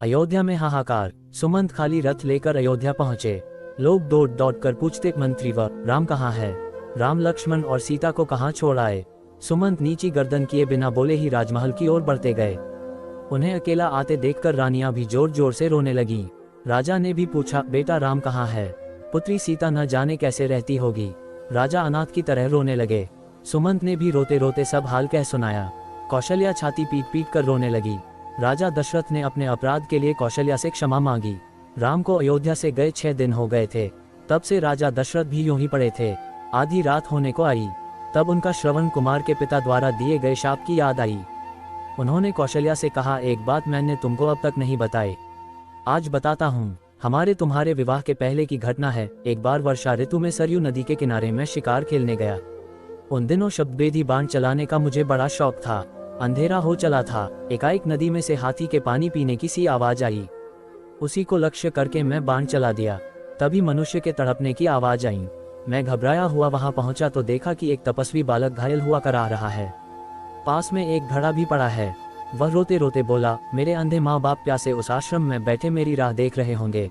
अयोध्या में हाहाकार। सुमंत खाली रथ लेकर अयोध्या पहुंचे। लोग दौड़ दौड़ कर पूछते, मंत्री व राम कहाँ है? राम लक्ष्मण और सीता को कहाँ छोड़ आए? सुमंत नीची गर्दन किए बिना बोले ही राजमहल की ओर बढ़ते गए। उन्हें अकेला आते देखकर रानियां भी जोर जोर से रोने लगीं। राजा ने भी पूछा, बेटा राम कहाँ है? पुत्री सीता न जाने कैसे रहती होगी। राजा अनाथ की तरह रोने लगे। सुमंत ने भी रोते रोते सब हाल कह सुनाया। कौशल्या छाती पीट पीट कर रोने लगी। राजा दशरथ ने अपने अपराध के लिए कौशल्या से क्षमा मांगी। राम को अयोध्या से गए 6 दिन हो गए थे। तब से राजा दशरथ भी यूं ही पड़े थे। आधी रात होने को आई, तब उनका श्रवण कुमार के पिता द्वारा दिए गए शाप की याद आई। उन्होंने कौशल्या से कहा, एक बात मैंने तुमको अब तक नहीं बताई, आज बताता हूँ। हमारे तुम्हारे विवाह के पहले की घटना है। एक बार वर्षा ऋतु में सरयू नदी के किनारे में शिकार खेलने गया। उन दिनों शब्दभेदी बाण चलाने का मुझे बड़ा शौक था। अंधेरा हो चला था। एकाएक नदी में से हाथी के पानी पीने की सी आवाज आई। उसी को लक्ष्य करके मैं बाण चला दिया। तभी मनुष्य के तड़पने की आवाज आई। मैं घबराया हुआ वहां पहुंचा तो देखा कि एक तपस्वी बालक घायल हुआ करा रहा है। पास में एक घड़ा भी पड़ा है। वह रोते रोते बोला, मेरे अंधे माँ बाप प्यासे उस आश्रम में बैठे मेरी राह देख रहे होंगे,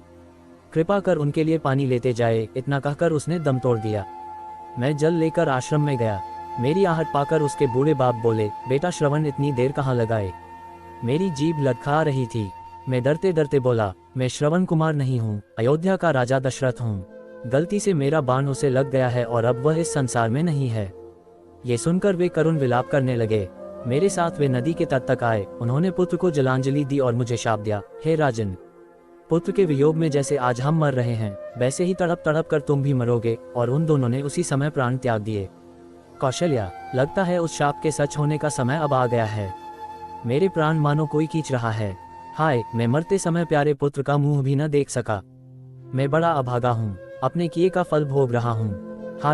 कृपा कर उनके लिए पानी लेते जाए। इतना कहकर उसने दम तोड़ दिया। मैं जल लेकर आश्रम में गया। मेरी आहट पाकर उसके बूढ़े बाप बोले, बेटा श्रवण इतनी देर कहाँ लगाए? मेरी जीभ लटखा रही थी। मैं डरते डरते बोला, मैं श्रवण कुमार नहीं हूँ, अयोध्या का राजा दशरथ हूँ। गलती से मेरा बाण उसे लग गया है और अब वह इस संसार में नहीं है। ये सुनकर वे करुण विलाप करने लगे। मेरे साथ वे नदी के तट तक आए। उन्होंने पुत्र को जलांजलि दी और मुझे शाप दिया, हे राजन, पुत्र के वियोग में जैसे आज हम मर रहे हैं, वैसे ही तड़प तड़प कर तुम भी मरोगे। और उन दोनों ने उसी समय प्राण त्याग दिए। कौशल्या, लगता है उस शाप के सच होने का समय अब आ गया है। मेरे प्राण मानो कोई खींच रहा है। हाय, मैं मरते समय प्यारे पुत्र का मुंह भी न देख सका। मैं बड़ा अभागा हूँ, अपने किए का फल भोग रहा हूँ। हा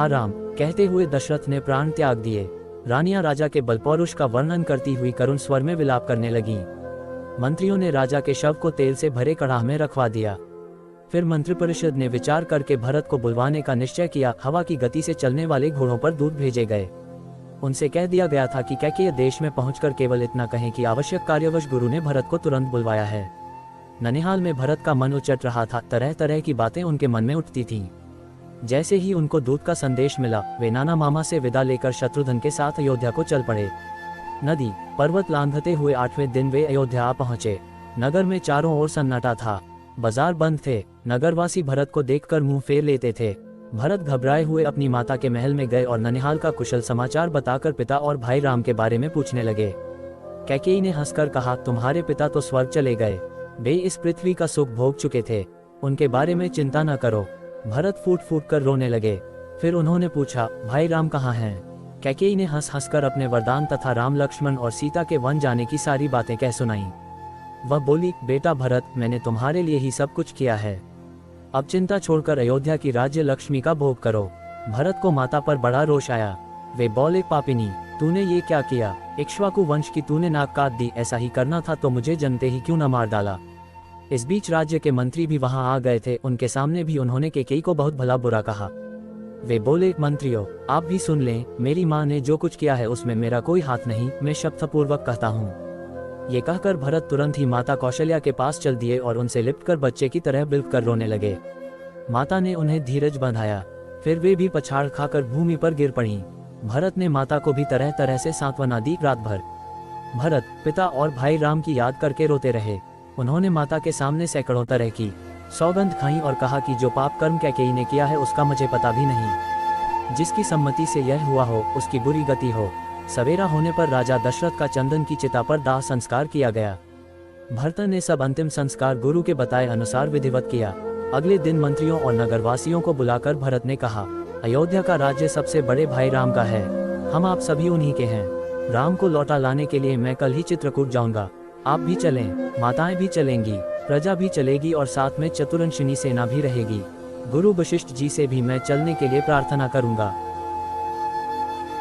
राम, कहते हुए दशरथ ने प्राण त्याग दिए। रानियां राजा के बलपौरुष का वर्णन करती हुई करुण स्वर में विलाप करने लगीं। मंत्रियों ने राजा के शव को तेल से भरे कड़ाह में रखवा दिया। फिर मंत्रिपरिषद ने विचार करके भरत को बुलवाने का निश्चय किया। हवा की गति से चलने वाले घोड़ों पर दूत भेजे गए। उनसे कह दिया गया था कि कैकेयी देश में पहुंचकर केवल इतना कहें कि आवश्यक कार्यवश गुरु ने भरत को तुरंत बुलवाया है। ननिहाल में भरत का मन उचट रहा था। तरह तरह की बातें उनके मन में उठती थीं। जैसे ही उनको दूत का संदेश मिला, वे नाना मामा से विदा लेकर शत्रुघ्न के साथ अयोध्या को चल पड़े। नदी पर्वत लांघते हुए 8वें दिन वे अयोध्या आ पहुंचे। नगर में चारों ओर सन्नाटा था। बाजार बंद थे। नगरवासी भरत को देखकर मुंह फेर लेते थे। भरत घबराए हुए अपनी माता के महल में गए और ननिहाल का कुशल समाचार बताकर पिता और भाई राम के बारे में पूछने लगे। कैकेयी ने हंसकर कहा, तुम्हारे पिता तो स्वर्ग चले गए। वे इस पृथ्वी का सुख भोग चुके थे, उनके बारे में चिंता न करो। भरत फूट फूट कर रोने लगे। फिर उन्होंने पूछा, भाई राम कहाँ हैं? कैकेयी ने हंस हंसकर अपने वरदान तथा राम लक्ष्मण और सीता के वन जाने की सारी बातें कह सुनाईं। वह बोली, बेटा भरत, मैंने तुम्हारे लिए ही सब कुछ किया है। अब चिंता छोड़कर अयोध्या की राज्य लक्ष्मी का भोग करो। भरत को माता पर बड़ा रोष आया। वे बोले, पापिनी, तूने ये क्या किया? इक्ष्वाकु वंश की तूने नाक काट दी। ऐसा ही करना था तो मुझे जनते ही क्यों न मार डाला। इस बीच राज्य के मंत्री भी वहां आ गए थे। उनके सामने भी उन्होंने कैकेयी को बहुत भला बुरा कहा। वे बोले, मंत्रियों, आप भी सुन लें। मेरी माँ ने जो कुछ किया है उसमें मेरा कोई हाथ नहीं। मैं शपथपूर्वक कहता हूँ। ये कहकर भरत तुरंत ही माता कौशल्या के पास चल दिए और उनसे लिपटकर बच्चे की तरह बिल्क कर रोने लगे। माता ने उन्हें धीरज बंधाया। फिर वे भी पछाड़ खाकर भूमि पर गिर पड़ी। भरत ने माता को भी तरह तरह से सांत्वना दी। रात भर भरत पिता और भाई राम की याद करके रोते रहे। उन्होंने माता के सामने सैकड़ों तरह की सौगंध खाई और कहा कि जो पाप कर्म कैकेयी ने किया है उसका मुझे पता भी नहीं। जिसकी सम्मति से यह हुआ हो उसकी बुरी गति हो। सवेरा होने पर राजा दशरथ का चंदन की चिता पर दाह संस्कार किया गया। भरत ने सब अंतिम संस्कार गुरु के बताए अनुसार विधिवत किया। अगले दिन मंत्रियों और नगरवासियों को बुलाकर भरत ने कहा, अयोध्या का राज्य सबसे बड़े भाई राम का है। हम आप सभी उन्हीं के हैं। राम को लौटा लाने के लिए मैं कल ही चित्रकूट जाऊंगा। आप भी चलें, माताएं भी चलेंगी, प्रजा भी चलेगी और साथ में चतुरंशिनी सेना भी रहेगी। गुरु वशिष्ठ जी से भी मैं चलने के लिए प्रार्थना करूंगा।